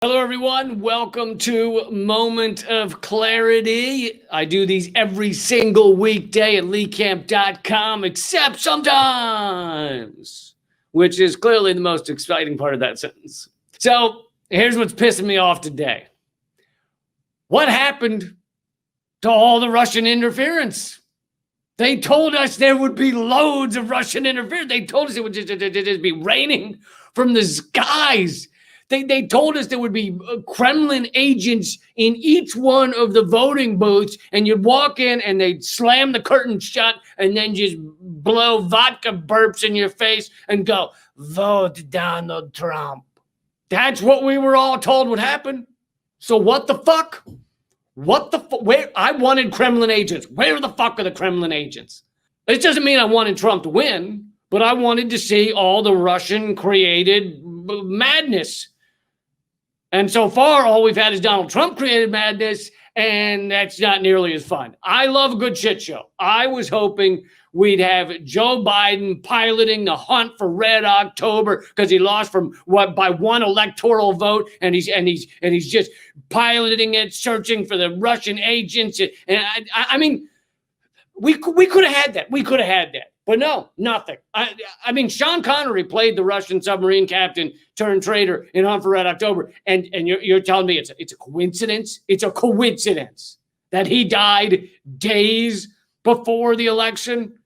Hello, everyone. Welcome to Moment of Clarity. I do these every single weekday at leecamp.com, except sometimes, which is clearly the most exciting part of that sentence. So here's what's pissing me off today. What happened to all the Russian interference? They told us there would be loads of Russian interference. They told us it would just be raining from the skies. They told us there would be Kremlin agents in each one of the voting booths, and you'd walk in and they'd slam the curtain shut and then just blow vodka burps in your face and go, vote Donald Trump. That's what we were all told would happen. So what the fuck? Where? I wanted Kremlin agents. Where the fuck are the Kremlin agents? It doesn't mean I wanted Trump to win, but I wanted to see all the Russian-created madness. And so far, all we've had is Donald Trump-created madness, and that's not nearly as fun. I love a good shit show. I was hoping we'd have Joe Biden piloting the hunt for Red October because he lost by one electoral vote, and he's just piloting it, searching for the Russian agents. And I mean, we could have had that. We could have had that. But no, nothing. I mean, Sean Connery played the Russian submarine captain turned traitor in Hunt for Red October, and you're telling me it's a coincidence? It's a coincidence that he died days before the election?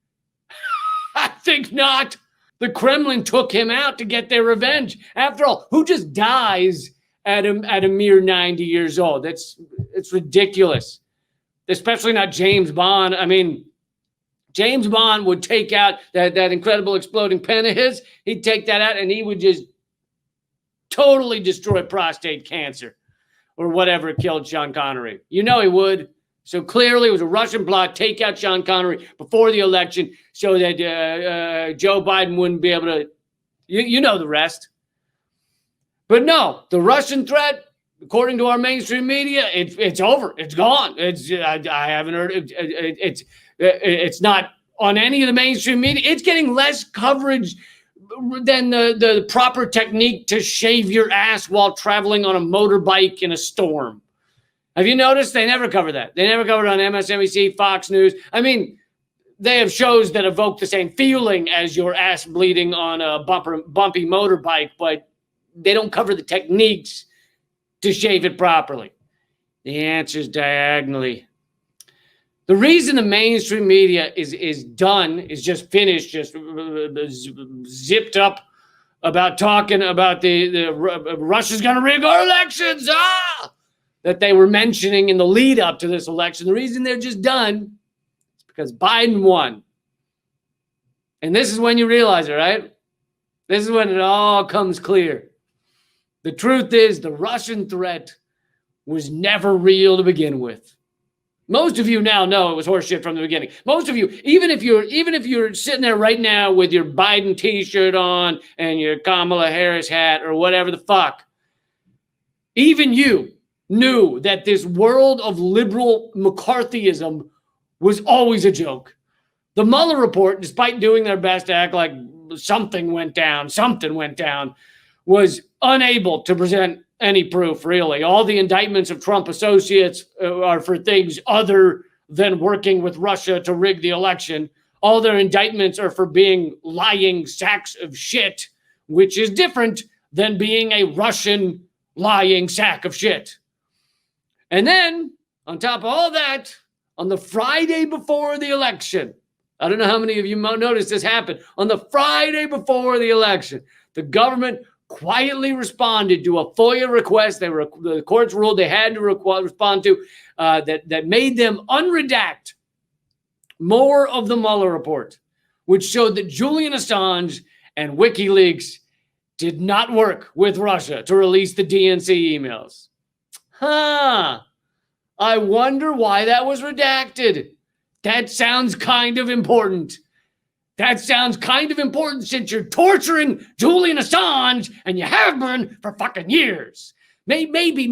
I think not. The Kremlin took him out to get their revenge. After all, who just dies at a mere 90 years old? It's ridiculous. Especially not James Bond. I mean, James Bond would take out that incredible exploding pen of his. He'd take that out and he would just totally destroy prostate cancer or whatever killed Sean Connery. You know he would. So clearly it was a Russian plot, take out Sean Connery before the election so that Joe Biden wouldn't be able to, you know the rest. But no, the Russian threat, according to our mainstream media, it's over. It's gone. I haven't heard it. It's not on any of the mainstream media. It's getting less coverage than the proper technique to shave your ass while traveling on a motorbike in a storm. Have you noticed? They never cover that. They never cover it on MSNBC, Fox News. I mean, they have shows that evoke the same feeling as your ass bleeding on a bumpy motorbike, but they don't cover the techniques to shave it properly. The answer is diagonally. The reason the mainstream media is done, is just finished, just zipped up about talking about the Russia's going to rig our elections, that they were mentioning in the lead up to this election. The reason they're just done is because Biden won. And this is when you realize it, right? This is when it all comes clear. The truth is the Russian threat was never real to begin with. Most of you now know it was horseshit from the beginning. Most of you, even if you're sitting there right now with your Biden t-shirt on and your Kamala Harris hat or whatever the fuck, even you knew that this world of liberal McCarthyism was always a joke. The Mueller report, despite doing their best to act like something went down, was unable to present any proof, really. All the indictments of Trump associates are for things other than working with Russia to rig the election. All their indictments are for being lying sacks of shit, which is different than being a Russian lying sack of shit. And then, on top of all that, on the Friday before the election, I don't know how many of you noticed this happen. On the Friday before the election, the government quietly responded to a FOIA request. The courts ruled they had to respond to that made them unredact more of the Mueller report, which showed that Julian Assange and WikiLeaks did not work with Russia to release the DNC emails. I wonder why that was redacted. That sounds kind of important. That sounds kind of important since you're torturing Julian Assange and you have been for fucking years. Maybe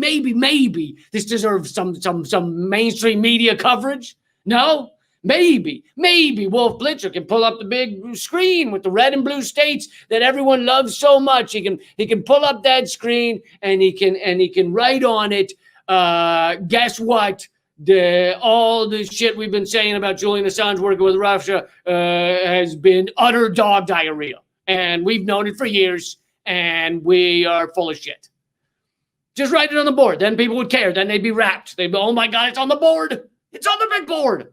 this deserves some mainstream media coverage. No? Maybe Wolf Blitzer can pull up the big screen with the red and blue states that everyone loves so much. He can pull up that screen and he can write on it. Guess what? All the shit we've been saying about Julian Assange working with Russia has been utter dog diarrhea, and we've known it for years, and we are full of shit. Just write it on the board. Then people would care. Then they'd be rapt. They'd be, oh my God, it's on the board. It's on the big board.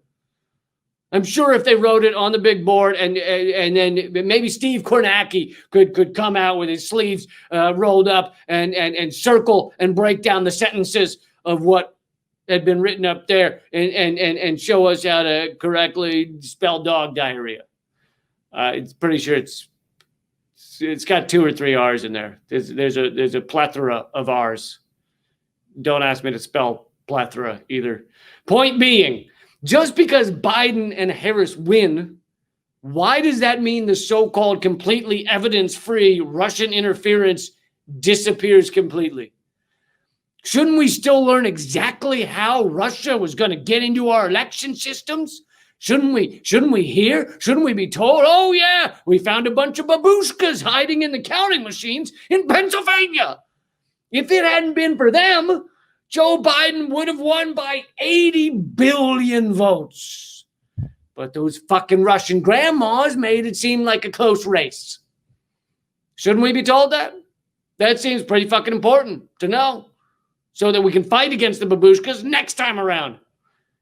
I'm sure if they wrote it on the big board and then maybe Steve Kornacki could come out with his sleeves rolled up and circle and break down the sentences of what had been written up there and show us how to correctly spell dog diarrhea. It's pretty sure it's got 2 or 3 R's in there. There's a plethora of R's. Don't ask me to spell plethora either. Point being, just because Biden and Harris win, why does that mean the so-called completely evidence-free Russian interference disappears completely? Shouldn't we still learn exactly how Russia was going to get into our election systems? Shouldn't we hear? Shouldn't we be told, oh yeah, we found a bunch of babushkas hiding in the counting machines in Pennsylvania? If it hadn't been for them, Joe Biden would have won by 80 billion votes. But those fucking Russian grandmas made it seem like a close race. Shouldn't we be told that? That seems pretty fucking important to know, so that we can fight against the babushkas next time around.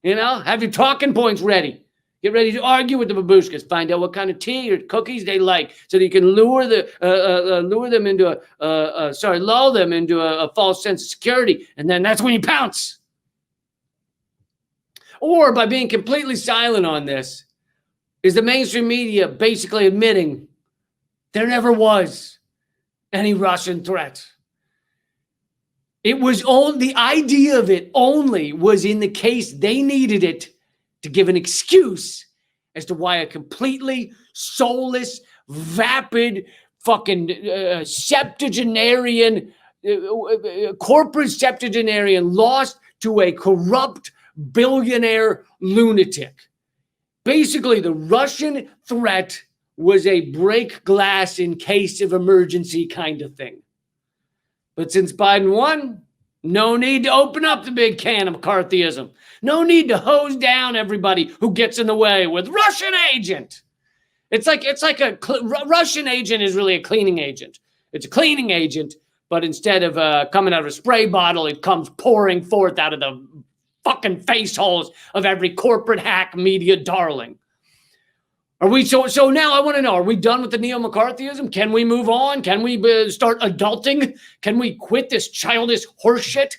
You know, have your talking points ready. Get ready to argue with the babushkas. Find out what kind of tea or cookies they like, so that you can lull them into a false sense of security, and then that's when you pounce. Or by being completely silent on this, is the mainstream media basically admitting there never was any Russian threat. It was the idea of it only was in the case they needed it to give an excuse as to why a completely soulless, vapid, fucking septuagenarian, corporate septuagenarian lost to a corrupt billionaire lunatic. Basically, the Russian threat was a break glass in case of emergency kind of thing. But since Biden won, no need to open up the big can of McCarthyism. No need to hose down everybody who gets in the way with Russian agent. It's like Russian agent is really a cleaning agent. It's a cleaning agent, but instead of coming out of a spray bottle, it comes pouring forth out of the fucking face holes of every corporate hack media darling. Are we so now I want to know, are we done with the neo-McCarthyism? Can we move on? Can we start adulting? Can we quit this childish horseshit?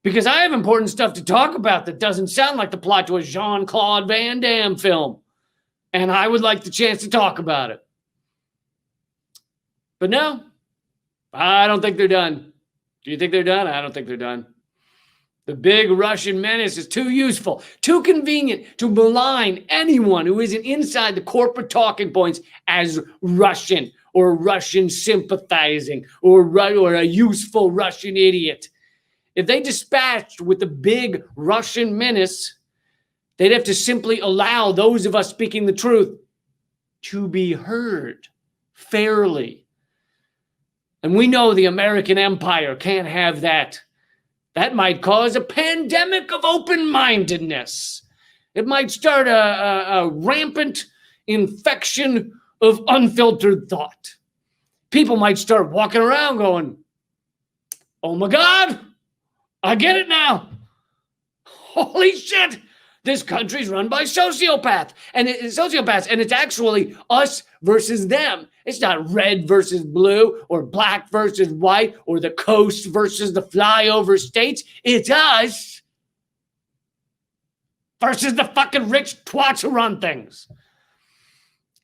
Because I have important stuff to talk about that doesn't sound like the plot to a Jean-Claude Van Damme film. And I would like the chance to talk about it. But no, I don't think they're done. Do you think they're done? I don't think they're done. The big Russian menace is too useful, too convenient to malign anyone who isn't inside the corporate talking points as Russian or Russian sympathizing or a useful Russian idiot. If they dispatched with the big Russian menace, they'd have to simply allow those of us speaking the truth to be heard fairly. And we know the American empire can't have that. That might cause a pandemic of open-mindedness. It might start a rampant infection of unfiltered thought. People might start walking around going, oh my God, I get it now. Holy shit. This country's run by sociopaths, and it's actually us versus them. It's not red versus blue or black versus white or the coast versus the flyover states. It's us versus the fucking rich twats who run things.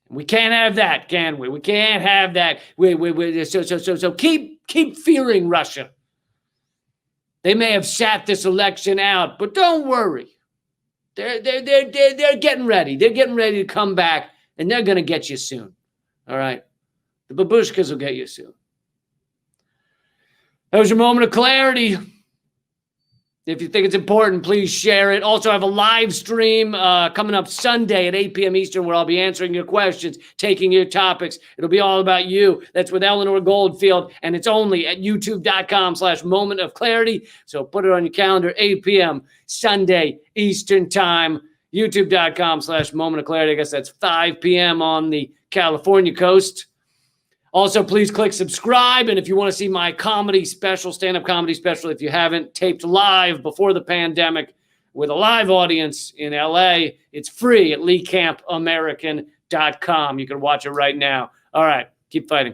We can't have that, can we? We can't have that. So keep fearing Russia. They may have sat this election out, but don't worry. They're getting ready. They're getting ready to come back, and they're going to get you soon. All right? The babushkas will get you soon. That was your moment of clarity. If you think it's important, please share it. Also, I have a live stream coming up Sunday at 8 p.m. Eastern where I'll be answering your questions, taking your topics. It'll be all about you. That's with Eleanor Goldfield, and it's only at youtube.com/moment of clarity. So put it on your calendar, 8 p.m. Sunday Eastern time, youtube.com/moment of clarity. I guess that's 5 p.m. on the California coast. Also, please click subscribe. And if you want to see my comedy special, stand-up comedy special, if you haven't, taped live before the pandemic with a live audience in LA, it's free at leecamp.american.com. You can watch it right now. All right, keep fighting.